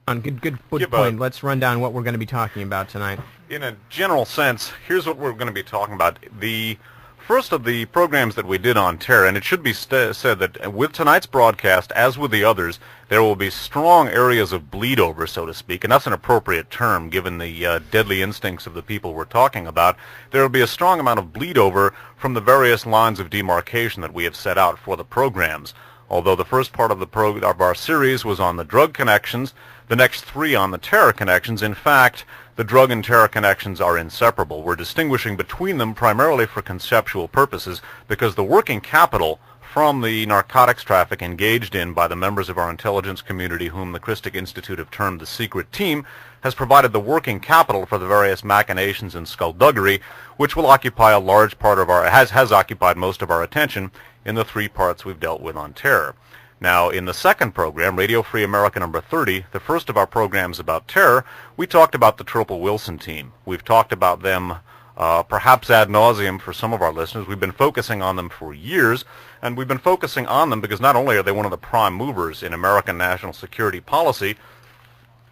Good point. Let's run down what we're going to be talking about tonight. In a general sense, here's what we're going to be talking about. The first of the programs that we did on terror, and it should be said that with tonight's broadcast, as with the others, there will be strong areas of bleed over, so to speak, and that's an appropriate term given the deadly instincts of the people we're talking about. There will be a strong amount of bleed over from the various lines of demarcation that we have set out for the programs. Although the first part of our series was on the drug connections, the next three on the terror connections. In fact, the drug and terror connections are inseparable. We're distinguishing between them primarily for conceptual purposes because the working capital from the narcotics traffic engaged in by the members of our intelligence community, whom the Christic Institute have termed the secret team, has provided the working capital for the various machinations and skullduggery, which will occupy a large part of has occupied most of our attention in the three parts we've dealt with on terror. Now, in the second program, Radio Free America number 30, the first of our programs about terror, we talked about the Triple Wilson team. We've talked about them perhaps ad nauseum for some of our listeners. We've been focusing on them for years, and we've been focusing on them because not only are they one of the prime movers in American national security policy,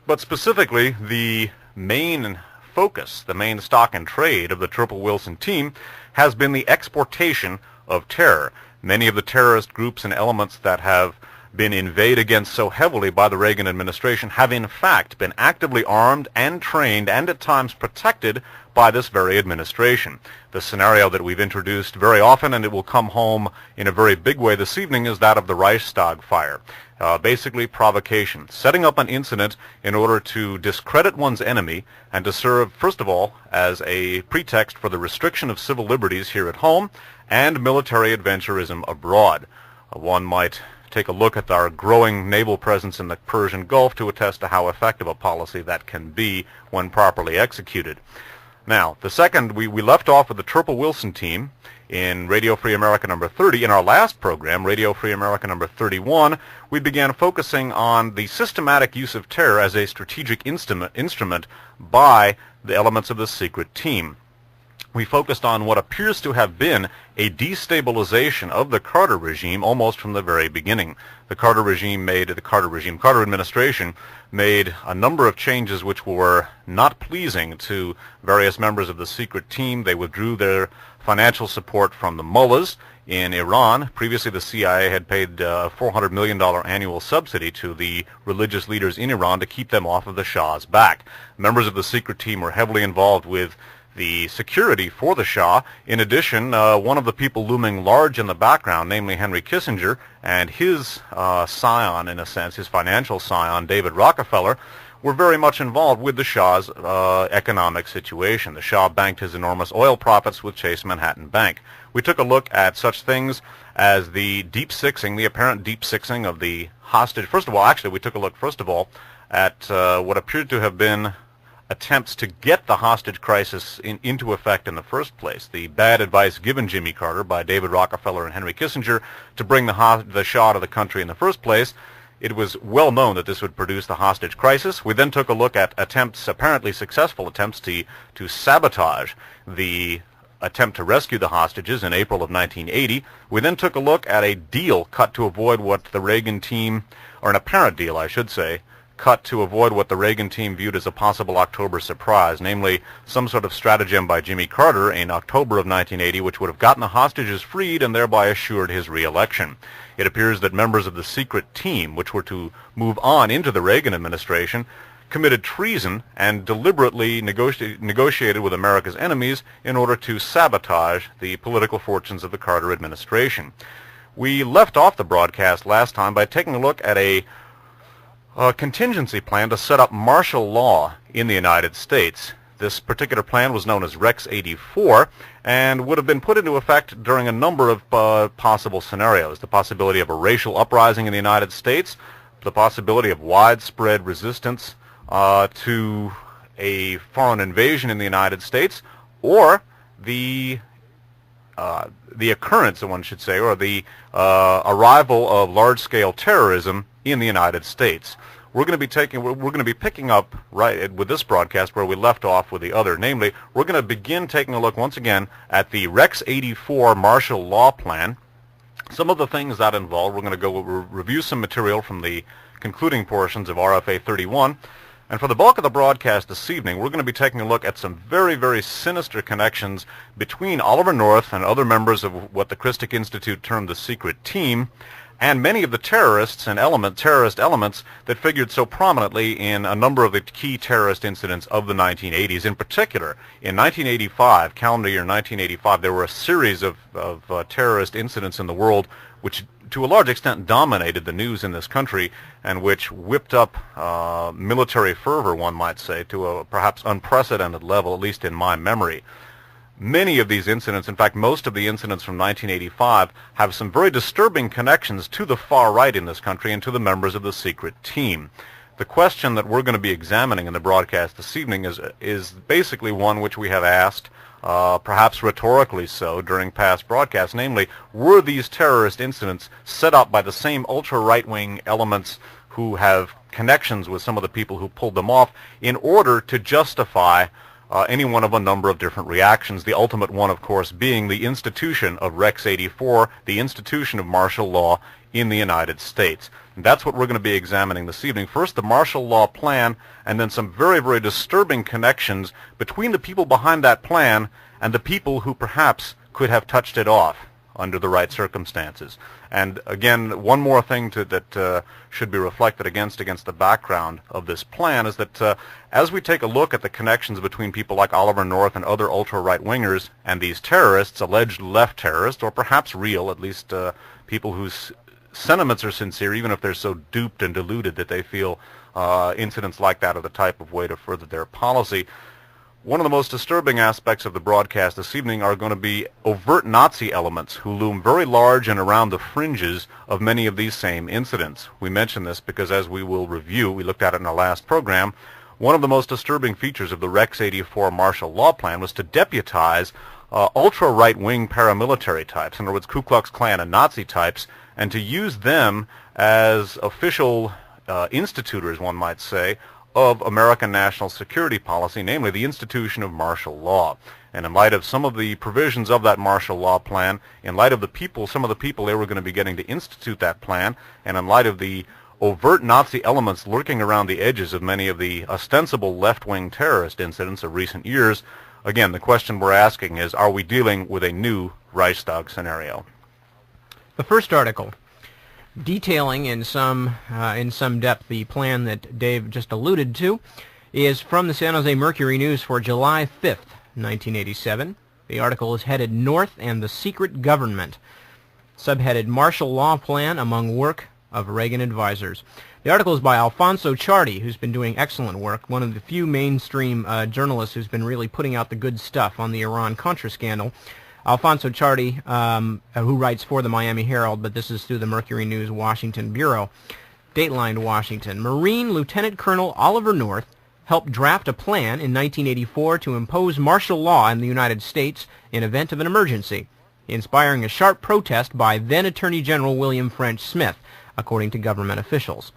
but specifically the main focus, the main stock and trade of the Triple Wilson team has been the exportation of terror. Many of the terrorist groups and elements that have been invaded against so heavily by the Reagan administration have in fact been actively armed and trained and at times protected by this very administration. The scenario that we've introduced very often, and it will come home in a very big way this evening, is that of the Reichstag fire. Basically provocation, setting up an incident in order to discredit one's enemy and to serve, first of all, as a pretext for the restriction of civil liberties here at home and military adventurism abroad. One might take a look at our growing naval presence in the Persian Gulf to attest to how effective a policy that can be when properly executed. Now, the second, we left off with the Triple Wilson team in Radio Free America number 30. In our last program, Radio Free America number 31, we began focusing on the systematic use of terror as a strategic instrument by the elements of the secret team. We focused on what appears to have been a destabilization of the Carter regime almost from the very beginning. The Carter administration made a number of changes which were not pleasing to various members of the secret team. They withdrew their financial support from the mullahs in Iran. Previously, the CIA had paid a $400 million annual subsidy to the religious leaders in Iran to keep them off of the Shah's back. Members of the secret team were heavily involved with the security for the Shah. In addition, one of the people looming large in the background, namely Henry Kissinger, and his scion, in a sense, his financial scion, David Rockefeller, were very much involved with the Shah's economic situation. The Shah banked his enormous oil profits with Chase Manhattan Bank. We took a look at such things as the apparent deep sixing of the hostage. First of all, actually, we took a look, first of all, at what appeared to have been attempts to get the hostage crisis into effect in the first place. The bad advice given Jimmy Carter by David Rockefeller and Henry Kissinger to bring the Shah to the country in the first place. It was well known that this would produce the hostage crisis. We then took a look at apparently successful attempts to sabotage the attempt to rescue the hostages in April of 1980. We then took a look at a deal cut to avoid what the Reagan team, or an apparent deal, I should say, cut to avoid what the Reagan team viewed as a possible October surprise, namely some sort of stratagem by Jimmy Carter in October of 1980 which would have gotten the hostages freed and thereby assured his re-election. It appears that members of the secret team, which were to move on into the Reagan administration, committed treason and deliberately negotiated with America's enemies in order to sabotage the political fortunes of the Carter administration. We left off the broadcast last time by taking a look at a contingency plan to set up martial law in the United States. This particular plan was known as Rex 84 and would have been put into effect during a number of possible scenarios. The possibility of a racial uprising in the United States, the possibility of widespread resistance to a foreign invasion in the United States, or the occurrence, one should say, or the arrival of large-scale terrorism in the United States. We're going to be picking up right with this broadcast where we left off with the other. Namely, we're going to begin taking a look once again at the Rex 84 martial law plan. Some of the things that involve, we're going to go review some material from the concluding portions of RFA 31. And for the bulk of the broadcast this evening, we're going to be taking a look at some very, very sinister connections between Oliver North and other members of what the Christic Institute termed the secret team, and many of the terrorist elements that figured so prominently in a number of the key terrorist incidents of the 1980s. In particular, in 1985, calendar year 1985, there were a series of terrorist incidents in the world which to a large extent dominated the news in this country and which whipped up military fervor, one might say, to a perhaps unprecedented level, at least in my memory. Many of these incidents, in fact most of the incidents from 1985, have some very disturbing connections to the far right in this country and to the members of the secret team. The question that we're going to be examining in the broadcast this evening is basically one which we have asked, perhaps rhetorically so, during past broadcasts, namely, were these terrorist incidents set up by the same ultra-right-wing elements who have connections with some of the people who pulled them off in order to justify any one of a number of different reactions, the ultimate one, of course, being the institution of Rex 84, the institution of martial law in the United States. And that's what we're going to be examining this evening. First, the martial law plan, and then some very, very disturbing connections between the people behind that plan and the people who perhaps could have touched it off under the right circumstances. And again, one more thing that should be reflected against the background of this plan is that as we take a look at the connections between people like Oliver North and other ultra-right-wingers and these terrorists, alleged left terrorists, or perhaps real, at least people whose sentiments are sincere, even if they're so duped and deluded that they feel incidents like that are the type of way to further their policy. One of the most disturbing aspects of the broadcast this evening are going to be overt Nazi elements who loom very large and around the fringes of many of these same incidents. We mention this because, as we will review, we looked at it in our last program, one of the most disturbing features of the Rex 84 martial law plan was to deputize ultra-right-wing paramilitary types, in other words, Ku Klux Klan and Nazi types, and to use them as official institutors, one might say, of American national security policy, namely the institution of martial law. And in light of some of the provisions of that martial law plan, in light of some of the people they were going to be getting to institute that plan, and in light of the overt Nazi elements lurking around the edges of many of the ostensible left-wing terrorist incidents of recent years, again, the question we're asking is, are we dealing with a new Reichstag scenario? The first article, detailing in some depth the plan that Dave just alluded to, is from the San Jose Mercury News for July 5th, 1987. The article is headed North and the Secret Government, subheaded Martial Law Plan Among Work of Reagan Advisors. The article is by Alfonso Ciardi, who's been doing excellent work, one of the few mainstream journalists who's been really putting out the good stuff on the Iran-Contra scandal. Alfonso Ciardi, who writes for the Miami Herald, but this is through the Mercury News Washington Bureau. Dateline Washington. Marine Lieutenant Colonel Oliver North helped draft a plan in 1984 to impose martial law in the United States in event of an emergency, inspiring a sharp protest by then Attorney General William French Smith, according to government officials.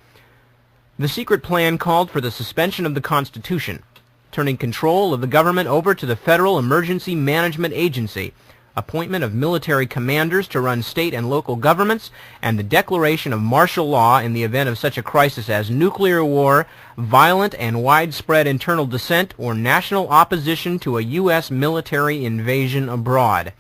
The secret plan called for the suspension of the Constitution, turning control of the government over to the Federal Emergency Management Agency, appointment of military commanders to run state and local governments, and the declaration of martial law in the event of such a crisis as nuclear war, violent and widespread internal dissent, or national opposition to a U.S. military invasion abroad.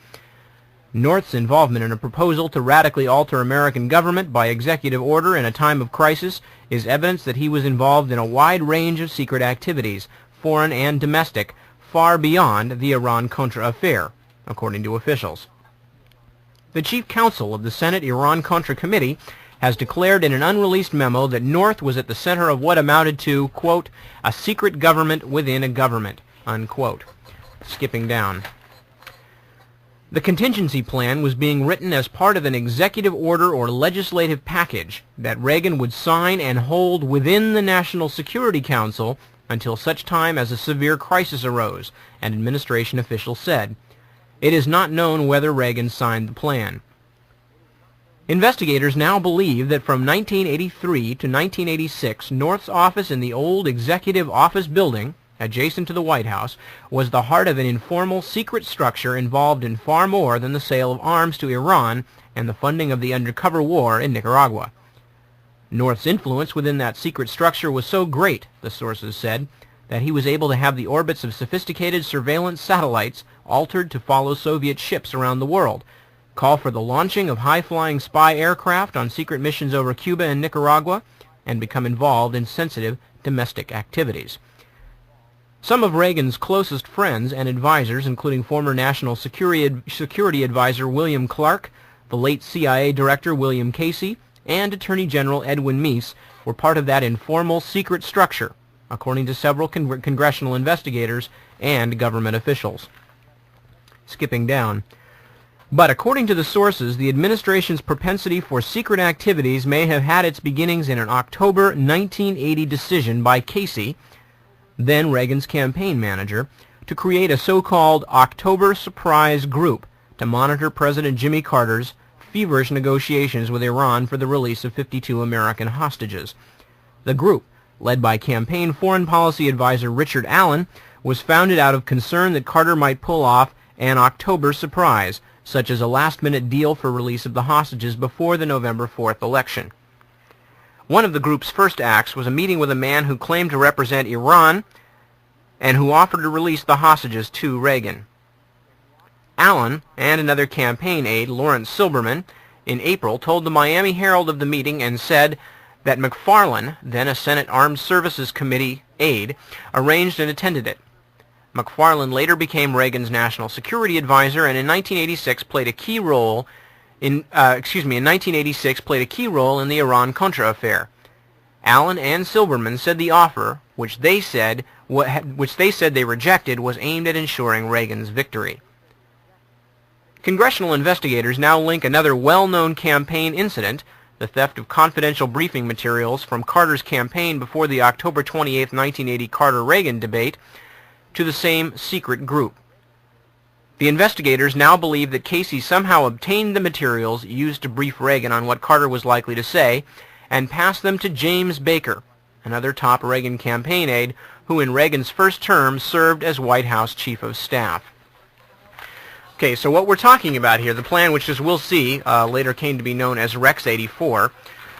North's involvement in a proposal to radically alter American government by executive order in a time of crisis is evidence that he was involved in a wide range of secret activities, foreign and domestic, far beyond the Iran-Contra affair, according to officials. The chief counsel of the Senate Iran-Contra Committee has declared in an unreleased memo that North was at the center of what amounted to, quote, a secret government within a government, unquote. Skipping down. The contingency plan was being written as part of an executive order or legislative package that Reagan would sign and hold within the National Security Council until such time as a severe crisis arose, an administration official said. It is not known whether Reagan signed the plan. Investigators now believe that from 1983 to 1986, North's office in the old Executive Office Building, adjacent to the White House, was the heart of an informal secret structure involved in far more than the sale of arms to Iran and the funding of the undercover war in Nicaragua. North's influence within that secret structure was so great, the sources said, that he was able to have the orbits of sophisticated surveillance satellites altered to follow Soviet ships around the world, call for the launching of high-flying spy aircraft on secret missions over Cuba and Nicaragua, and become involved in sensitive domestic activities. Some of Reagan's closest friends and advisors, including former National Security Advisor William Clark, the late CIA Director William Casey, and Attorney General Edwin Meese, were part of that informal secret structure, according to several congressional investigators and government officials. Skipping down. But according to the sources, the administration's propensity for secret activities may have had its beginnings in an October 1980 decision by Casey, then Reagan's campaign manager, to create a so-called October Surprise Group to monitor President Jimmy Carter's feverish negotiations with Iran for the release of 52 American hostages. The group, led by campaign foreign policy advisor Richard Allen, was founded out of concern that Carter might pull off an October surprise, such as a last-minute deal for release of the hostages before the November 4th election. One of the group's first acts was a meeting with a man who claimed to represent Iran and who offered to release the hostages to Reagan. Allen and another campaign aide, Lawrence Silberman, in April told the Miami Herald of the meeting and said that McFarlane, then a Senate Armed Services Committee aide, arranged and attended it. McFarlane later became Reagan's national security advisor, and in 1986 played a key role in the Iran-Contra affair. Allen and Silberman said the offer, which they said they rejected, was aimed at ensuring Reagan's victory. Congressional investigators now link another well-known campaign incident, the theft of confidential briefing materials from Carter's campaign before the October 28, 1980 Carter-Reagan debate, to the same secret group. The investigators now believe that Casey somehow obtained the materials used to brief Reagan on what Carter was likely to say and passed them to James Baker, another top Reagan campaign aide who in Reagan's first term served as White House Chief of Staff. Okay, so what we're talking about here, the plan, which as we'll see later came to be known as Rex 84,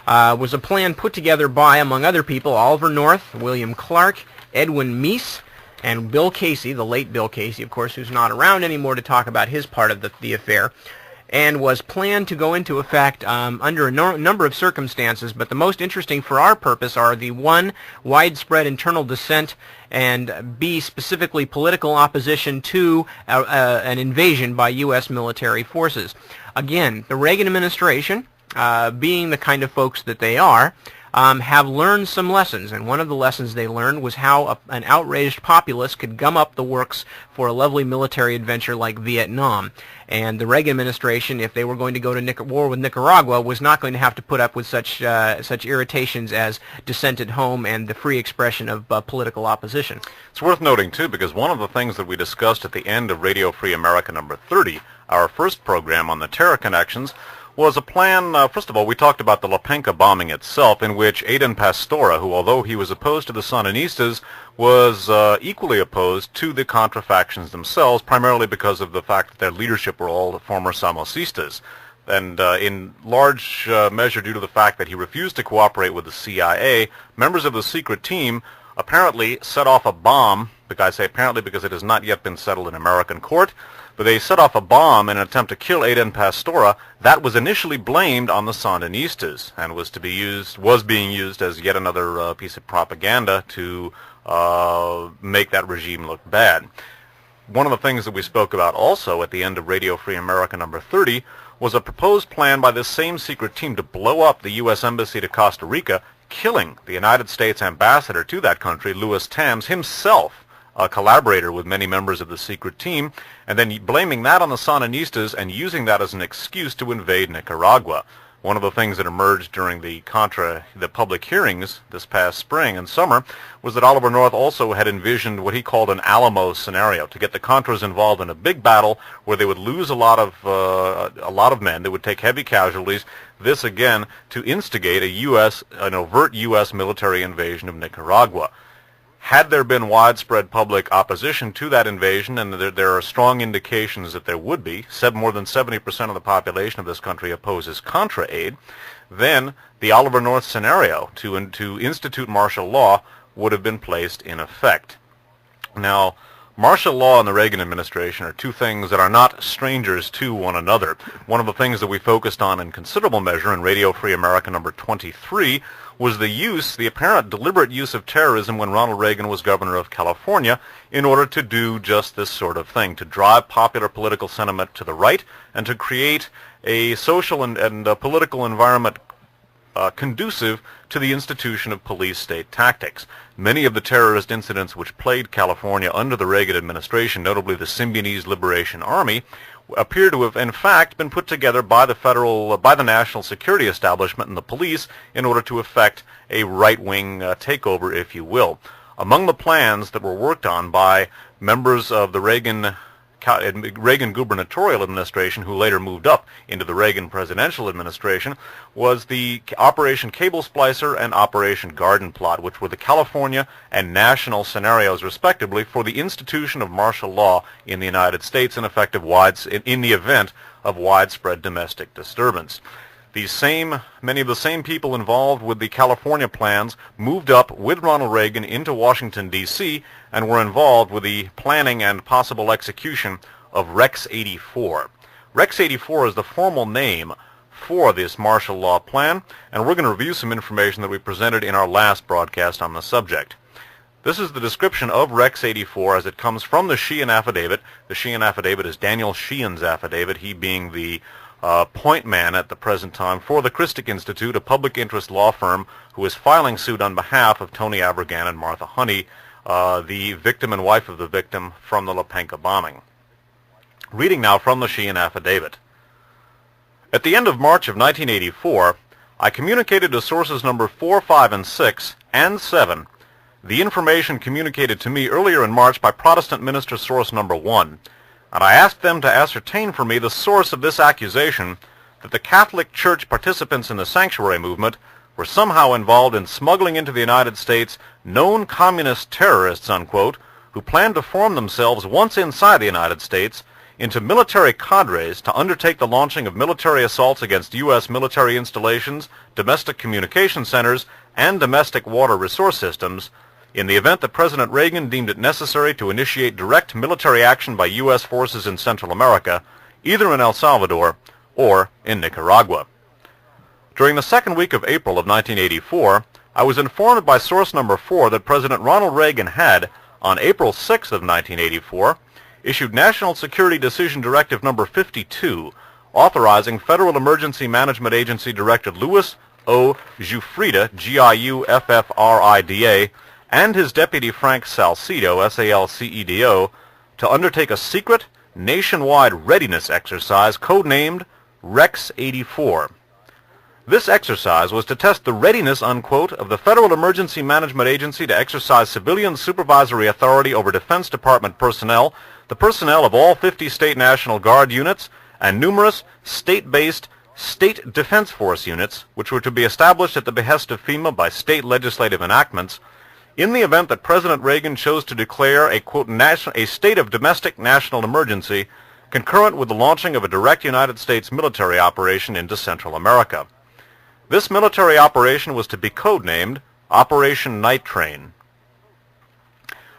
was a plan put together by, among other people, Oliver North, William Clark, Edwin Meese, and Bill Casey, the late Bill Casey, of course, who's not around anymore to talk about his part of the affair, and was planned to go into effect under a number of circumstances, but the most interesting for our purpose are the 1, widespread internal dissent, and B, specifically political opposition to an invasion by U.S. military forces. Again, the Reagan administration, being the kind of folks that they are, have learned some lessons, and one of the lessons they learned was how an outraged populace could gum up the works for a lovely military adventure like Vietnam. And the Reagan administration, if they were going to go to war with Nicaragua, was not going to have to put up with such irritations as dissent at home and the free expression of political opposition. It's worth noting, too, because one of the things that we discussed at the end of Radio Free America number 30, our first program on the terror connections, was a plan. First of all, we talked about the Lepenka bombing itself, in which Aiden Pastora, who, although he was opposed to the Sandinistas, was equally opposed to the Contra factions themselves, primarily because of the fact that their leadership were all former Samosistas. And in large measure due to the fact that he refused to cooperate with the CIA, members of the secret team apparently set off a bomb. I say apparently because it has not yet been settled in American court, but they set off a bomb in an attempt to kill Aiden Pastora that was initially blamed on the Sandinistas and was being used as yet another piece of propaganda to make that regime look bad. One of the things that we spoke about also at the end of Radio Free America number 30 was a proposed plan by this same secret team to blow up the U.S. Embassy to Costa Rica, killing the United States ambassador to that country, Louis Tams, himself a collaborator with many members of the secret team, and then blaming that on the Sandinistas and using that as an excuse to invade Nicaragua. One of the things that emerged during the public hearings this past spring and summer was that Oliver North also had envisioned what he called an Alamo scenario, to get the Contras involved in a big battle where they would lose a lot of men, they would take heavy casualties, this again to instigate an overt U.S. military invasion of Nicaragua. Had there been widespread public opposition to that invasion, and there are strong indications that there would be, more than 70% of the population of this country opposes Contra aid, then the Oliver North scenario to institute martial law would have been placed in effect. Now, martial law and the Reagan administration are two things that are not strangers to one another. One of the things that we focused on in considerable measure in Radio Free America number 23 was the apparent deliberate use of terrorism when Ronald Reagan was governor of California in order to do just this sort of thing, to drive popular political sentiment to the right and to create a social and political environment conducive to the institution of police state tactics. Many of the terrorist incidents which plagued California under the Reagan administration, notably the Symbionese Liberation Army, appear to have in fact been put together by the national security establishment and the police in order to effect a right-wing takeover, if you will. Among the plans that were worked on by members of the Reagan gubernatorial administration, who later moved up into the Reagan presidential administration, was the Operation Cable Splicer and Operation Garden Plot, which were the California and national scenarios, respectively, for the institution of martial law in the United States in the event of widespread domestic disturbance. Many of the same people involved with the California plans moved up with Ronald Reagan into Washington, D.C., and were involved with the planning and possible execution of Rex 84. Rex 84 is the formal name for this martial law plan, and we're going to review some information that we presented in our last broadcast on the subject. This is the description of Rex 84 as it comes from the Sheehan Affidavit. The Sheehan Affidavit is Daniel Sheehan's affidavit, he being the point man at the present time for the Christic Institute, a public interest law firm who is filing suit on behalf of Tony Abergan and Martha Honey, the victim and wife of the victim from the Lepenka bombing. Reading now from the Sheehan Affidavit. At the end of March of 1984, I communicated to sources number 4, 5, and 6, and 7, the information communicated to me earlier in March by Protestant minister source number 1, and I asked them to ascertain for me the source of this accusation that the Catholic Church participants in the sanctuary movement were somehow involved in smuggling into the United States known communist terrorists, unquote, who planned to form themselves once inside the United States into military cadres to undertake the launching of military assaults against U.S. military installations, domestic communication centers, and domestic water resource systems, in the event that President Reagan deemed it necessary to initiate direct military action by U.S. forces in Central America, either in El Salvador or in Nicaragua. During the second week of April of 1984, I was informed by source number 4 that President Ronald Reagan had, on April 6 of 1984, issued National Security Decision Directive number 52, authorizing Federal Emergency Management Agency Director Louis O. Giuffrida, Giuffrida, and his deputy Frank Salcedo, Salcedo, to undertake a secret, nationwide readiness exercise codenamed Rex 84. This exercise was to test the readiness, unquote, of the Federal Emergency Management Agency to exercise civilian supervisory authority over Defense Department personnel, the personnel of all 50 state National Guard units, and numerous state-based State Defense Force units, which were to be established at the behest of FEMA by state legislative enactments, in the event that President Reagan chose to declare a, quote, a state of domestic national emergency concurrent with the launching of a direct United States military operation into Central America. This military operation was to be codenamed Operation Night Train.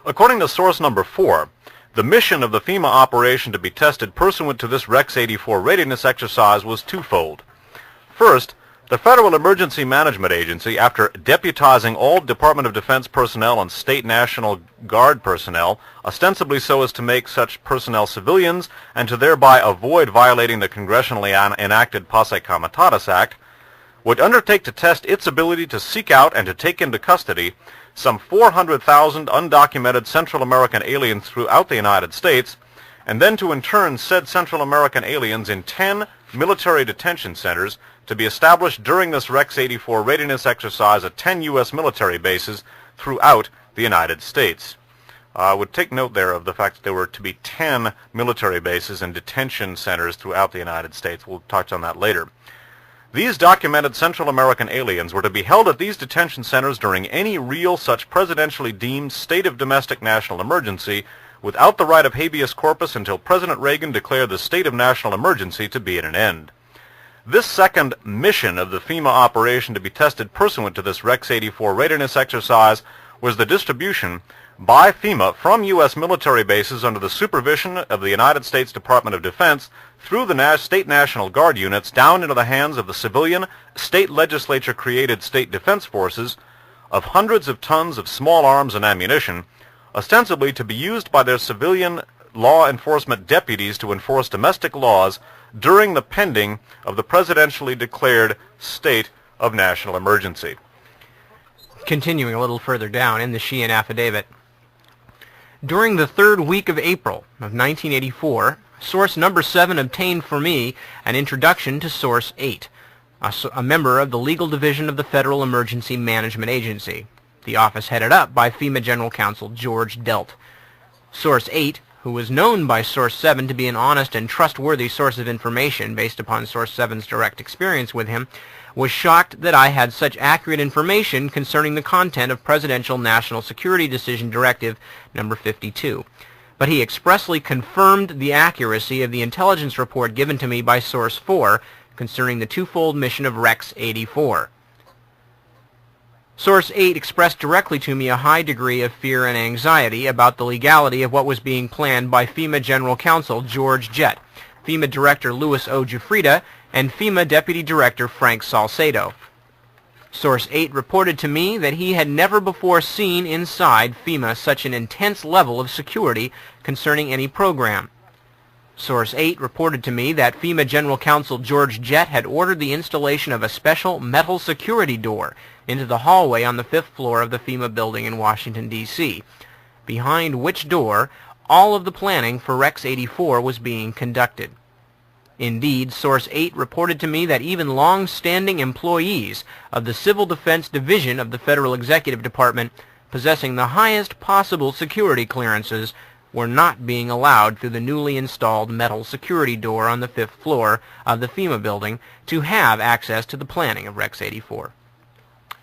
According to source number 4, the mission of the FEMA operation to be tested pursuant to this Rex 84 readiness exercise was twofold. First, the Federal Emergency Management Agency, after deputizing all Department of Defense personnel and State National Guard personnel, ostensibly so as to make such personnel civilians and to thereby avoid violating the congressionally enacted Posse Comitatus Act, would undertake to test its ability to seek out and to take into custody some 400,000 undocumented Central American aliens throughout the United States, and then to intern said Central American aliens in 10 military detention centers to be established during this Rex 84 readiness exercise at 10 U.S. military bases throughout the United States. I would take note there of the fact that there were to be 10 military bases and detention centers throughout the United States. We'll touch on that later. These documented Central American aliens were to be held at these detention centers during any real such presidentially deemed state of domestic national emergency without the right of habeas corpus until President Reagan declared the state of national emergency to be at an end. This second mission of the FEMA operation to be tested pursuant to this Rex 84 readiness exercise was the distribution by FEMA from U.S. military bases under the supervision of the United States Department of Defense through the State National Guard units down into the hands of the civilian, state legislature-created state defense forces of hundreds of tons of small arms and ammunition, ostensibly to be used by their civilian law enforcement deputies to enforce domestic laws during the pending of the presidentially declared state of national emergency. Continuing a little further down in the Sheehan affidavit, during the third week of April of 1984, Source Number 7 obtained for me an introduction to Source 8, a member of the Legal Division of the Federal Emergency Management Agency, the office headed up by FEMA General Counsel George Delt. Source 8, who was known by Source 7 to be an honest and trustworthy source of information based upon Source 7's direct experience with him, was shocked that I had such accurate information concerning the content of Presidential National Security Decision Directive Number 52. But he expressly confirmed the accuracy of the intelligence report given to me by Source 4 concerning the twofold mission of Rex 84. Source 8 expressed directly to me a high degree of fear and anxiety about the legality of what was being planned by FEMA General Counsel George Jett, FEMA Director Louis O. Giuffrida, and FEMA Deputy Director Frank Salcedo. Source 8 reported to me that he had never before seen inside FEMA such an intense level of security concerning any program. Source 8 reported to me that FEMA General Counsel George Jett had ordered the installation of a special metal security door into the hallway on the 5th floor of the FEMA building in Washington, D.C., behind which door all of the planning for Rex 84 was being conducted. Indeed, Source 8 reported to me that even long-standing employees of the Civil Defense Division of the Federal Executive Department, possessing the highest possible security clearances, were not being allowed through the newly installed metal security door on the 5th floor of the FEMA building to have access to the planning of Rex 84.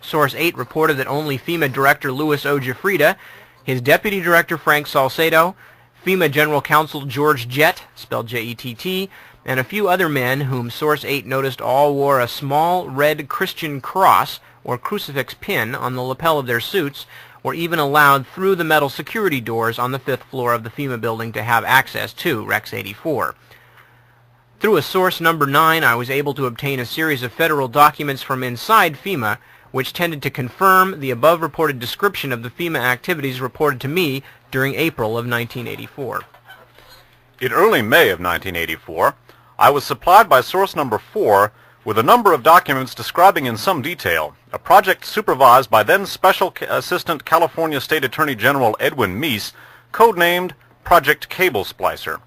Source 8 reported that only FEMA Director Louis O. Giuffrida, his Deputy Director Frank Salcedo, FEMA General Counsel George Jett, spelled J-E-T-T, and a few other men whom Source 8 noticed all wore a small red Christian cross or crucifix pin on the lapel of their suits, were even allowed through the metal security doors on the 5th floor of the FEMA building to have access to Rex 84. Through a source number 9, I was able to obtain a series of federal documents from inside FEMA, which tended to confirm the above-reported description of the FEMA activities reported to me during April of 1984. In early May of 1984, I was supplied by source number 4 with a number of documents describing in some detail a project supervised by then Special Assistant California State Attorney General Edwin Meese, codenamed Project Cable Splicer.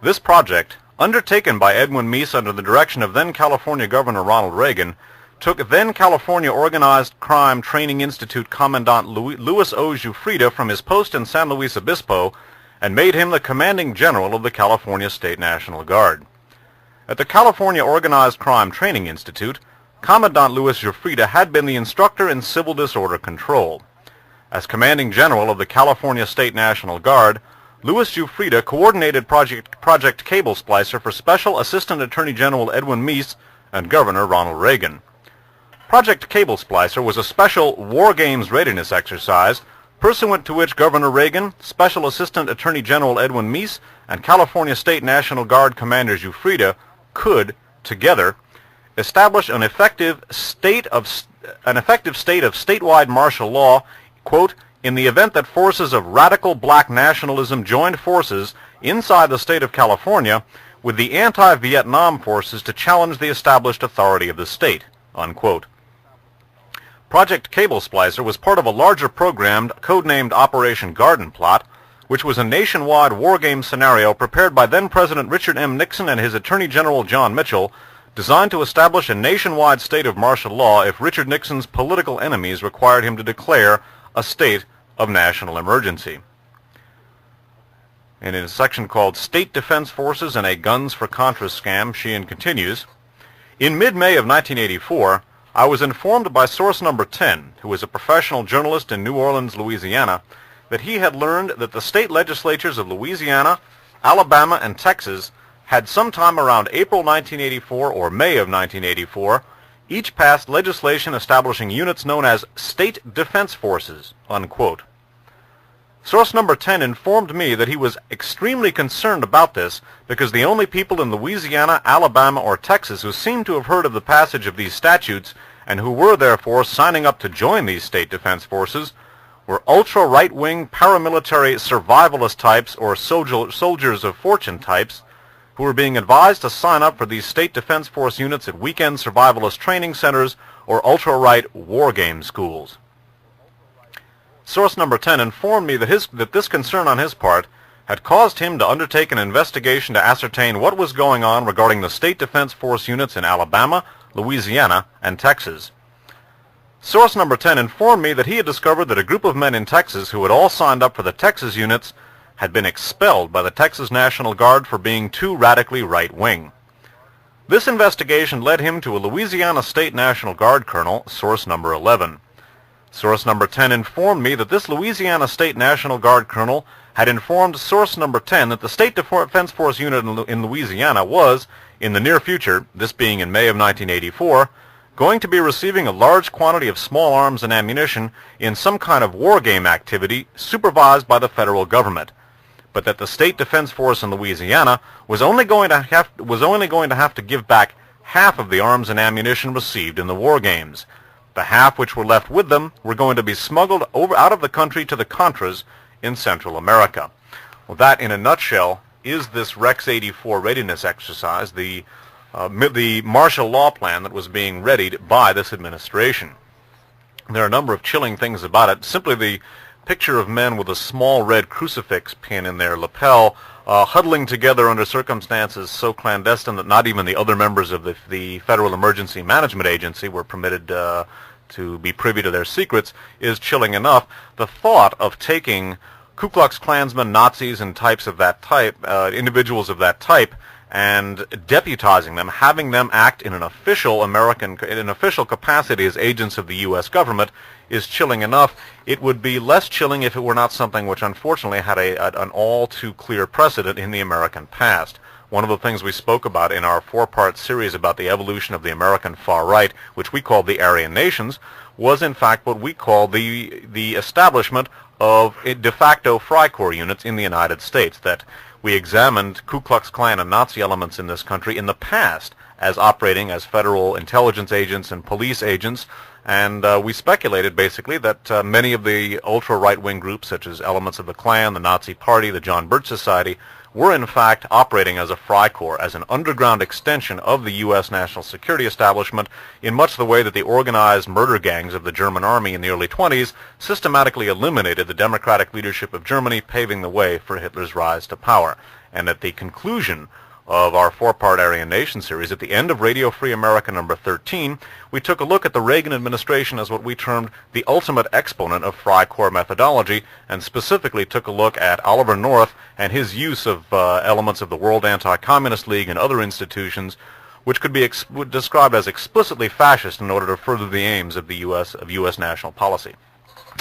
This project, undertaken by Edwin Meese under the direction of then California Governor Ronald Reagan, took then California Organized Crime Training Institute Commandant Louis O. Giuffrida from his post in San Luis Obispo and made him the commanding general of the California State National Guard. At the California Organized Crime Training Institute, Commandant Louis Giuffrida had been the instructor in civil disorder control. As commanding general of the California State National Guard, Louis Giuffrida coordinated Project Cable Splicer for Special Assistant Attorney General Edwin Meese and Governor Ronald Reagan. Project Cable Splicer was a special war games readiness exercise pursuant to which Governor Reagan, Special Assistant Attorney General Edwin Meese, and California State National Guard Commander Giuffrida could, together, establish an effective state of statewide martial law, quote, in the event that forces of radical black nationalism joined forces inside the state of California with the anti-Vietnam forces to challenge the established authority of the state, unquote. Project Cable Splicer was part of a larger program codenamed Operation Garden Plot, which was a nationwide war game scenario prepared by then-President Richard M. Nixon and his Attorney General John Mitchell, designed to establish a nationwide state of martial law if Richard Nixon's political enemies required him to declare a state of national emergency. And in a section called State Defense Forces and a Guns for Contra scam, Sheehan continues, In mid-May of 1984, I was informed by source number 10, who is a professional journalist in New Orleans, Louisiana, that he had learned that the state legislatures of Louisiana, Alabama, and Texas had sometime around April 1984 or May of 1984 each passed legislation establishing units known as state defense forces, unquote. Source number 10 informed me that he was extremely concerned about this because the only people in Louisiana, Alabama, or Texas who seemed to have heard of the passage of these statutes and who were therefore signing up to join these state defense forces were ultra-right-wing paramilitary survivalist types or soldiers of fortune types who were being advised to sign up for these state defense force units at weekend survivalist training centers or ultra-right war game schools. Source number 10 informed me that this concern on his part had caused him to undertake an investigation to ascertain what was going on regarding the state defense force units in Alabama, Louisiana, and Texas. Source number 10 informed me that he had discovered that a group of men in Texas who had all signed up for the Texas units had been expelled by the Texas National Guard for being too radically right-wing. This investigation led him to a Louisiana State National Guard colonel, source number 11. Source number 10 informed me that this Louisiana State National Guard colonel had informed source number 10 that the State Defense Force unit in Louisiana was, in the near future, this being in May of 1984, going to be receiving a large quantity of small arms and ammunition in some kind of war game activity supervised by the federal government, but that the State Defense Force in Louisiana was only going to have to give back half of the arms and ammunition received in the war games. The half which were left with them were going to be smuggled out of the country to the Contras in Central America. Well, that, in a nutshell, is this Rex 84 readiness exercise, the martial law plan that was being readied by this administration. There are a number of chilling things about it. Simply the picture of men with a small red crucifix pin in their lapel, huddling together under circumstances so clandestine that not even the other members of the Federal Emergency Management Agency were permitted to be privy to their secrets, is chilling enough. The thought of taking Ku Klux Klansmen, Nazis, and types of that type, individuals of that type, and deputizing them, having them act in an official capacity as agents of the U.S. government, is chilling enough. It would be less chilling if it were not something which unfortunately had an all too clear precedent in the American past. One of the things we spoke about in our four-part series about the evolution of the American far right, which we called the Aryan nations, was in fact what we call the establishment of de facto Freikorps units in the United States, that we examined Ku Klux Klan and Nazi elements in this country in the past as operating as federal intelligence agents and police agents, and we speculated basically that many of the ultra-right-wing groups, such as elements of the Klan, the Nazi Party, the John Birch Society, were in fact operating as a Freikorps, as an underground extension of the U.S. national security establishment, in much the way that the organized murder gangs of the German army in the early 20s systematically eliminated the democratic leadership of Germany, paving the way for Hitler's rise to power. And at the conclusion of our four-part Aryan Nation series, at the end of Radio Free America number 13, we took a look at the Reagan administration as what we termed the ultimate exponent of Freikorps methodology, and specifically took a look at Oliver North and his use of elements of the World Anti-Communist League and other institutions, which could be described as explicitly fascist in order to further the aims of the U.S. national policy.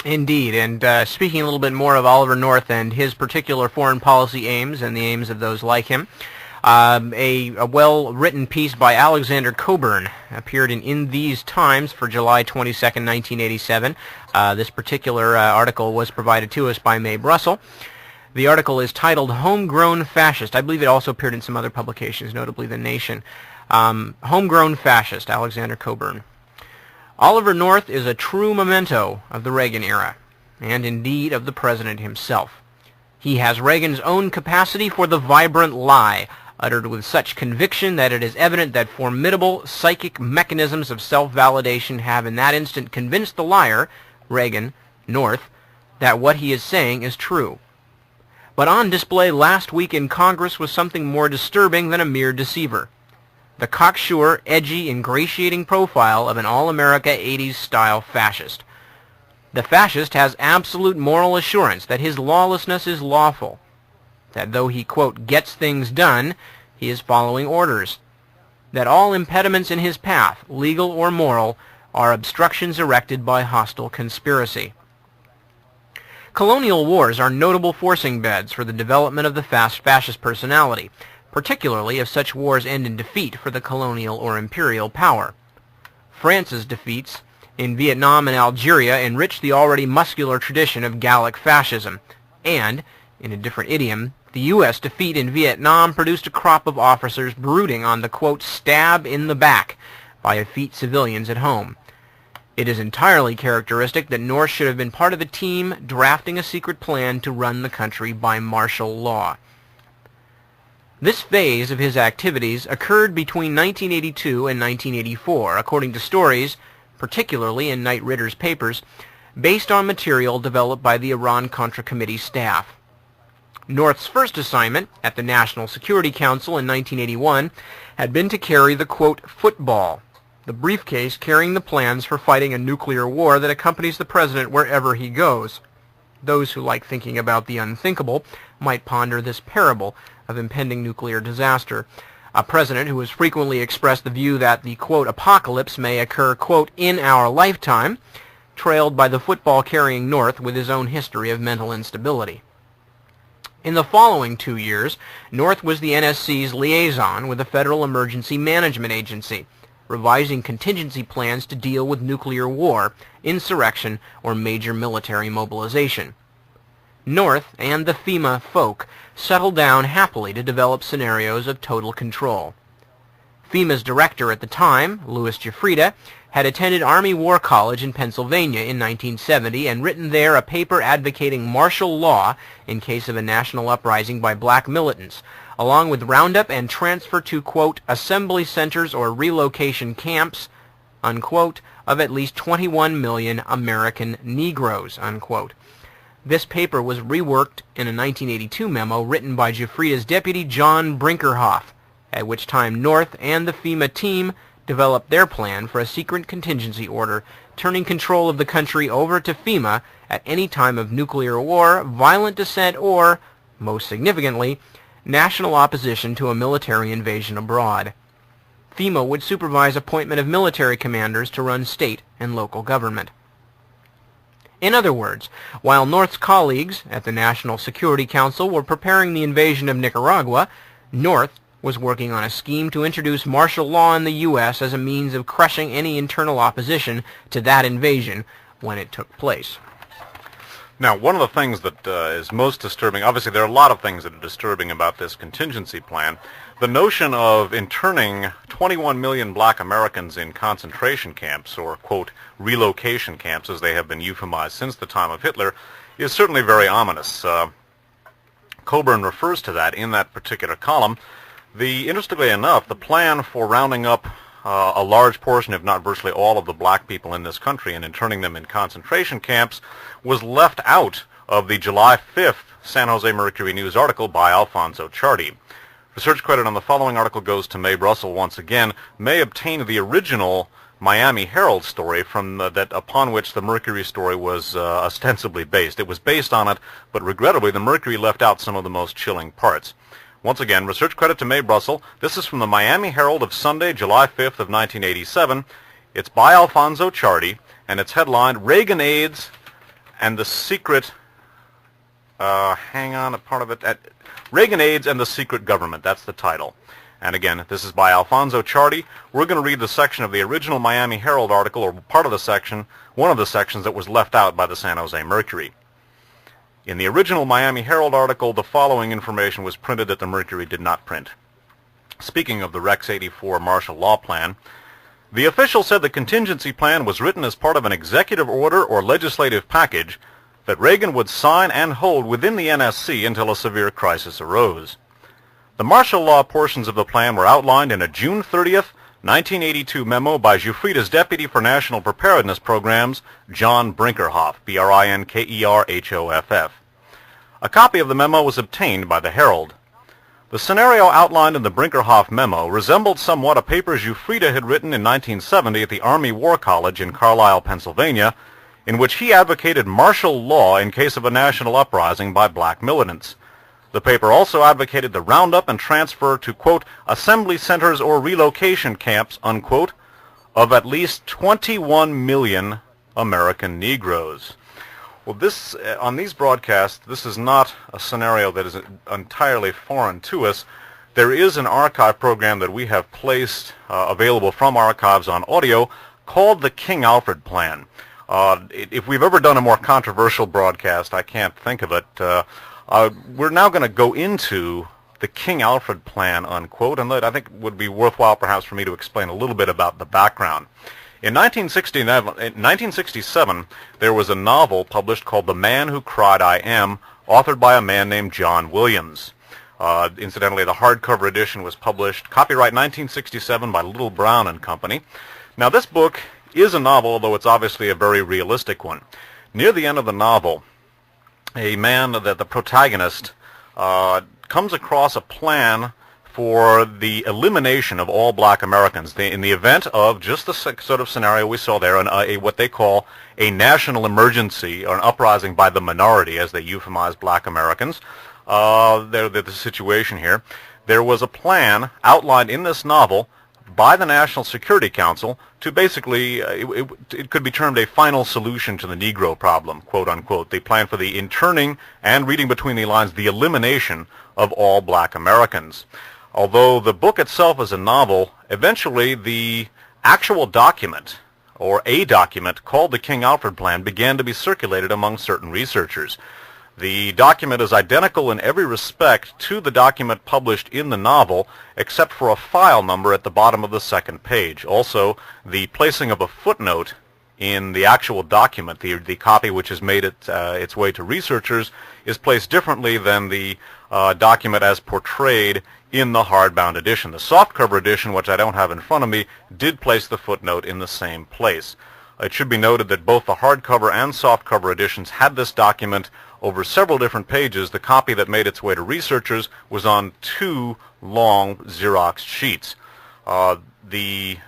Indeed, and speaking a little bit more of Oliver North and his particular foreign policy aims and the aims of those like him, a well-written piece by Alexander Coburn appeared in These Times for July 22nd, 1987. This particular article was provided to us by Mae Brussel. The article is titled Homegrown Fascist. I believe it also appeared in some other publications, notably The Nation. Homegrown Fascist, Alexander Coburn. Oliver North is a true memento of the Reagan era, and indeed of the president himself. He has Reagan's own capacity for the vibrant lie, uttered with such conviction that it is evident that formidable psychic mechanisms of self-validation have in that instant convinced the liar, Reagan, North, that what he is saying is true. But on display last week in Congress was something more disturbing than a mere deceiver. The cocksure, edgy, ingratiating profile of an all-America 80s-style fascist. The fascist has absolute moral assurance that his lawlessness is lawful, that though he, quote, gets things done, he is following orders. that all impediments in his path, legal or moral, are obstructions erected by hostile conspiracy. Colonial wars are notable forcing beds for the development of the fascist personality, particularly if such wars end in defeat for the colonial or imperial power. France's defeats in Vietnam and Algeria enriched the already muscular tradition of Gallic fascism, and, in a different idiom, the U.S. defeat in Vietnam produced a crop of officers brooding on the, quote, stab in the back by effete civilians at home. It is entirely characteristic that North should have been part of the team drafting a secret plan to run the country by martial law. This phase of his activities occurred between 1982 and 1984, according to stories, particularly in Knight Ritter's papers, based on material developed by the Iran-Contra Committee staff. North's first assignment at the National Security Council in 1981 had been to carry the, quote, football, the briefcase carrying the plans for fighting a nuclear war that accompanies the president wherever he goes. Those who like thinking about the unthinkable might ponder this parable of impending nuclear disaster. A president who has frequently expressed the view that the, quote, apocalypse may occur, quote, in our lifetime, trailed by the football-carrying North with his own history of mental instability. In the following 2 years, North was the NSC's liaison with the Federal Emergency Management Agency, revising contingency plans to deal with nuclear war, insurrection, or major military mobilization. North and the FEMA folk settled down happily to develop scenarios of total control. FEMA's director at the time, Louis Giuffrida, had attended Army War College in Pennsylvania in 1970 and written there a paper advocating martial law in case of a national uprising by black militants, along with roundup and transfer to, quote, assembly centers or relocation camps, unquote, of at least 21 million American Negroes, unquote. This paper was reworked in a 1982 memo written by Giuffrida's deputy John Brinkerhoff, at which time North and the FEMA team developed their plan for a secret contingency order, turning control of the country over to FEMA at any time of nuclear war, violent dissent, or, most significantly, national opposition to a military invasion abroad. FEMA would supervise appointment of military commanders to run state and local government. In other words, while North's colleagues at the National Security Council were preparing the invasion of Nicaragua, North was working on a scheme to introduce martial law in the U.S. as a means of crushing any internal opposition to that invasion when it took place. Now, one of the things that is most disturbing, obviously there are a lot of things that are disturbing about this contingency plan. The notion of interning 21 million black Americans in concentration camps, or, quote, relocation camps, as they have been euphemized since the time of Hitler, is certainly very ominous. Coburn refers to that in that particular column. Interestingly enough, the plan for rounding up a large portion, if not virtually all, of the black people in this country and interning them in concentration camps was left out of the July 5th San Jose Mercury News article by Alfonso Ciardi. Research credit on the following article goes to Mae Brussel once again. Mae obtained the original Miami Herald story from that upon which the Mercury story was ostensibly based. It was based on it, but regrettably the Mercury left out some of the most chilling parts. Once again, research credit to Mae Brussel. This is from the Miami Herald of Sunday, July 5th of 1987. It's by Alfonso Ciardi, and it's headlined, Reagan AIDS and the Secret... Reagan AIDS and the Secret Government. That's the title. And again, this is by Alfonso Ciardi. We're going to read the section of the original Miami Herald article, or part of the section, one of the sections that was left out by the San Jose Mercury. In the original Miami Herald article, the following information was printed that the Mercury did not print. Speaking of the Rex 84 martial law plan, the official said the contingency plan was written as part of an executive order or legislative package that Reagan would sign and hold within the NSC until a severe crisis arose. The martial law portions of the plan were outlined in a June 30th, 1982 memo by Giuffrida's Deputy for National Preparedness Programs, John Brinkerhoff, Brinkerhoff. A copy of the memo was obtained by the Herald. The scenario outlined in the Brinkerhoff memo resembled somewhat a paper Giuffrida had written in 1970 at the Army War College in Carlisle, Pennsylvania, in which he advocated martial law in case of a national uprising by black militants. The paper also advocated the roundup and transfer to, quote, assembly centers or relocation camps, unquote, of at least 21 million American Negroes. Well, this on these broadcasts, this is not a scenario that is entirely foreign to us. There is an archive program that we have placed available from archives on audio called the King Alfred Plan. If we've ever done a more controversial broadcast, I can't think of it. We're now going to go into the King Alfred Plan, unquote, and I think it would be worthwhile perhaps for me to explain a little bit about the background. In 1967, there was a novel published called The Man Who Cried I Am, authored by a man named John Williams. Incidentally, the hardcover edition was published, copyright 1967, by Little Brown and Company. Now, this book is a novel, although it's obviously a very realistic one. Near the end of the novel, a man, the protagonist, comes across a plan for the elimination of all black Americans in the event of just the sort of scenario we saw there, what they call a national emergency or an uprising by the minority, as they euphemize black Americans. The situation here. There was a plan outlined in this novel by the National Security Council to basically, it could be termed a final solution to the Negro problem, quote unquote. The plan for the interning and, reading between the lines, the elimination of all black Americans. Although the book itself is a novel, eventually the actual document, or a document called the King Alfred Plan, began to be circulated among certain researchers. The document is identical in every respect to the document published in the novel, except for a file number at the bottom of the second page. Also, the placing of a footnote in the actual document, the copy which has made its way to researchers, is placed differently than the document as portrayed in the hardbound edition. The softcover edition, which I don't have in front of me, did place the footnote in the same place. It should be noted that both the hardcover and softcover editions had this document over several different pages. The copy that made its way to researchers was on 2 long Xerox sheets. The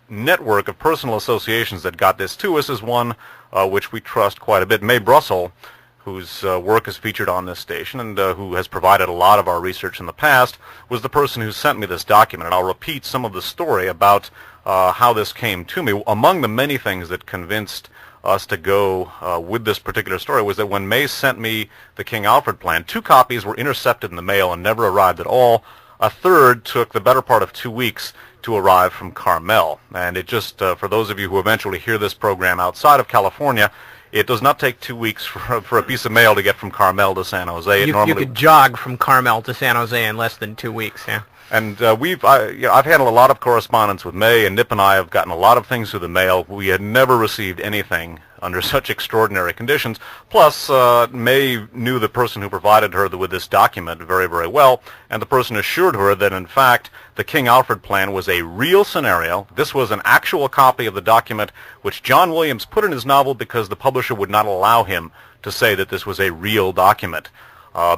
network of personal associations that got this to us is one which we trust quite a bit. Mae Brussel, whose work is featured on this station and who has provided a lot of our research in the past, was the person who sent me this document. And I'll repeat some of the story about how this came to me. Among the many things that convinced us to go with this particular story was that when Mae sent me the King Alfred Plan, 2 copies were intercepted in the mail and never arrived at all. A third took the better part of 2 weeks to arrive from Carmel. And it just, for those of you who eventually hear this program outside of California, it does not take 2 weeks for a piece of mail to get from Carmel to San Jose. You could jog from Carmel to San Jose in less than 2 weeks, yeah. And I've handled a lot of correspondence with Mae, and Nip and I have gotten a lot of things through the mail. We had never received anything under such extraordinary conditions. Plus, Mae knew the person who provided her with this document very, very well, and the person assured her that, in fact, the King Alfred Plan was a real scenario. This was an actual copy of the document which John Williams put in his novel because the publisher would not allow him to say that this was a real document.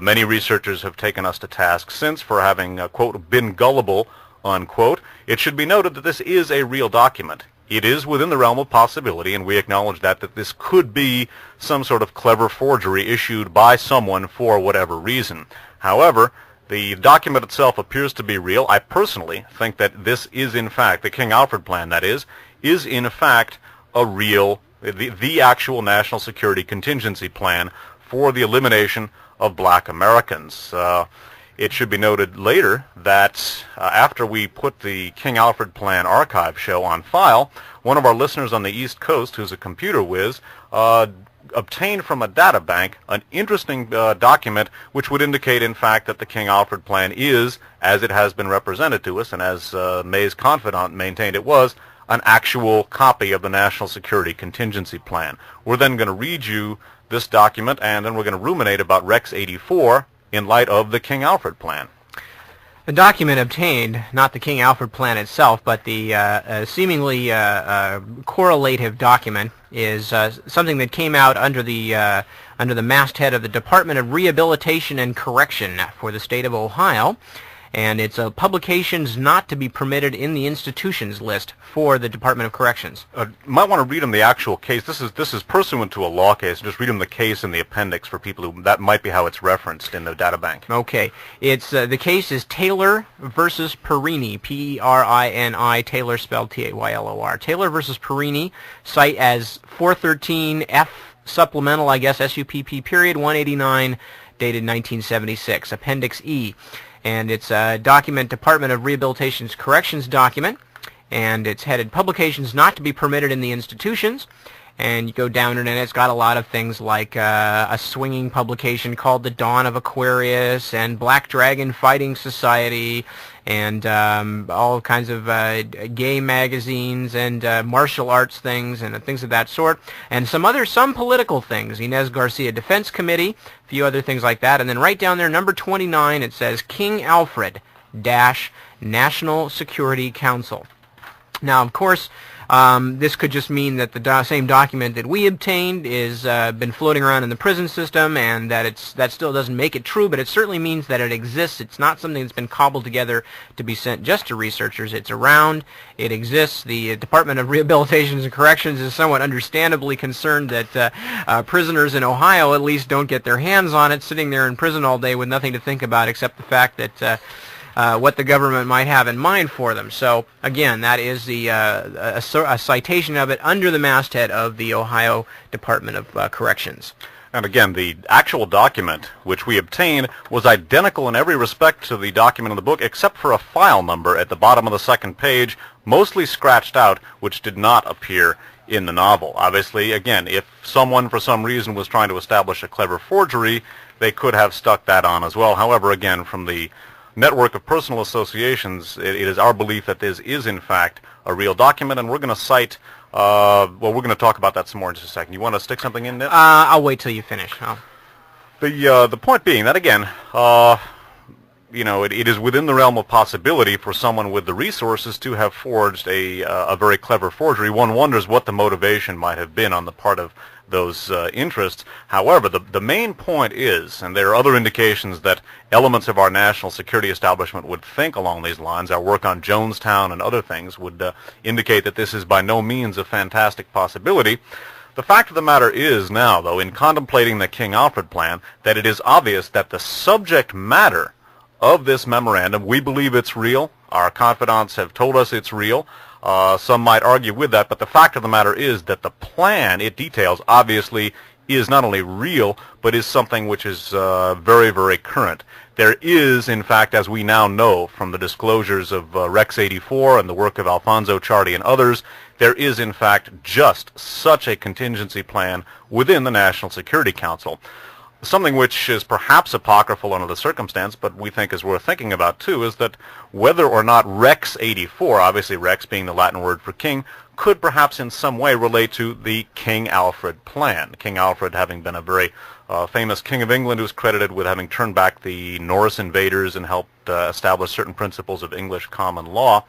Many researchers have taken us to task since for having, quote, been gullible, unquote. It should be noted that this is a real document. It is within the realm of possibility, and we acknowledge that this could be some sort of clever forgery issued by someone for whatever reason. However, the document itself appears to be real. I personally think that this is, in fact, the King Alfred Plan, that is in fact a real, the actual national security contingency plan for the elimination of black Americans. It should be noted later that after we put the King Alfred Plan archive show on file, one of our listeners on the East Coast, who's a computer whiz, obtained from a data bank an interesting document which would indicate, in fact, that the King Alfred Plan is, as it has been represented to us, and as Mae's confidant maintained it was, an actual copy of the National Security Contingency Plan. We're then going to read you this document, and then we're going to ruminate about Rex 84 in light of the King Alfred Plan. The document obtained, not the King Alfred Plan itself, but the seemingly correlative document, is something that came out under the masthead of the Department of Rehabilitation and Correction for the state of Ohio. and it's publications not to be permitted in the institutions list for the Department of Corrections. Might want to read them the actual case. This is pursuant to a law case. Just read them the case in the appendix for people who, that might be how it's referenced in the data bank. Okay. It's the case is Taylor versus Perini, P-E-R-I-N-I, Taylor spelled T-A-Y-L-O-R. Taylor versus Perini, cite as 413F supplemental, I guess, SUPP period 189, dated 1976, Appendix E. And it's a document, Department of Rehabilitation's Corrections document, and it's headed Publications Not to be Permitted in the Institutions. And you go down and it's got a lot of things like a swinging publication called The Dawn of Aquarius and Black Dragon Fighting Society and all kinds of gay magazines and martial arts things and things of that sort, and some political things, Inez Garcia Defense Committee, a few other things like that. And then right down there, number 29, it says King Alfred dash National Security Council. Now, of course, this could just mean that the same document that we obtained is been floating around in the prison system, and that that still doesn't make it true, but it certainly means that it exists. It's not something that's been cobbled together to be sent just to researchers. It's around. It exists. The Department of Rehabilitation and Corrections is somewhat understandably concerned that prisoners in Ohio at least don't get their hands on it, sitting there in prison all day with nothing to think about except the fact that what the government might have in mind for them. So again, that is the a citation of it under the masthead of the Ohio Department of Corrections. And again, the actual document which we obtained was identical in every respect to the document in the book, except for a file number at the bottom of the second page, mostly scratched out, which did not appear in the novel. Obviously, again, if someone for some reason was trying to establish a clever forgery, they could have stuck that on as well. However, again, from the network of personal associations, it is our belief that this is in fact a real document, and we're going to cite, well, we're going to talk about that some more in just a second. You want to stick something in there? I'll wait till you finish. The point being that, again, you know, it is within the realm of possibility for someone with the resources to have forged a very clever forgery. One wonders what the motivation might have been on the part of those interests. However, the main point is, and there are other indications that elements of our national security establishment would think along these lines, our work on Jonestown and other things would indicate that this is by no means a fantastic possibility. The fact of the matter is now, though, in contemplating the King Alfred plan, that it is obvious that the subject matter of this memorandum, we believe it's real. Our confidants have told us it's real. Some might argue with that, but the fact of the matter is that the plan it details obviously is not only real, but is something which is very, very current. There is, in fact, as we now know from the disclosures of Rex 84 and the work of Alfonso Ciardi and others, there is, in fact, just such a contingency plan within the National Security Council. Something which is perhaps apocryphal under the circumstance, but we think is worth thinking about too, is that whether or not Rex 84, obviously Rex being the Latin word for king, could perhaps in some way relate to the King Alfred plan. King Alfred having been a very famous king of England who's credited with having turned back the Norse invaders and helped establish certain principles of English common law.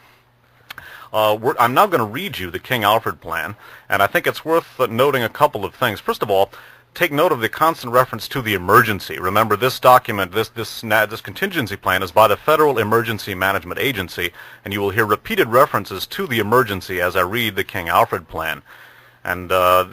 I'm now going to read you the King Alfred plan, and I think it's worth noting a couple of things. First of all, take note of the constant reference to the emergency. Remember, this document, this contingency plan is by the Federal Emergency Management Agency, and you will hear repeated references to the emergency as I read the King Alfred plan. And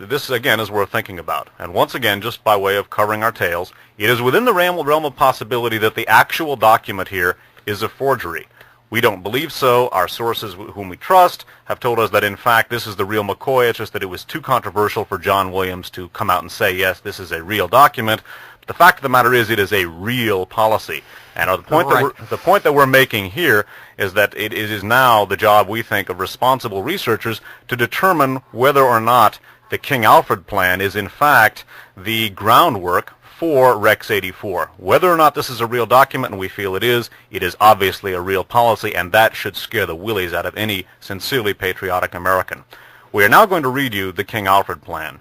this, again, is worth thinking about. And once again, just by way of covering our tales, it is within the realm of possibility that the actual document here is a forgery. We don't believe so. Our sources whom we trust have told us that, in fact, this is the real McCoy. It's just that it was too controversial for John Williams to come out and say, yes, this is a real document. But the fact of the matter is it is a real policy. And the point that we're making here is that it is now the job, we think, of responsible researchers to determine whether or not the King Alfred plan is, in fact, the groundwork for Rex 84. Whether or not this is a real document, and we feel it is obviously a real policy, and that should scare the willies out of any sincerely patriotic American. We are now going to read you the King Alfred plan.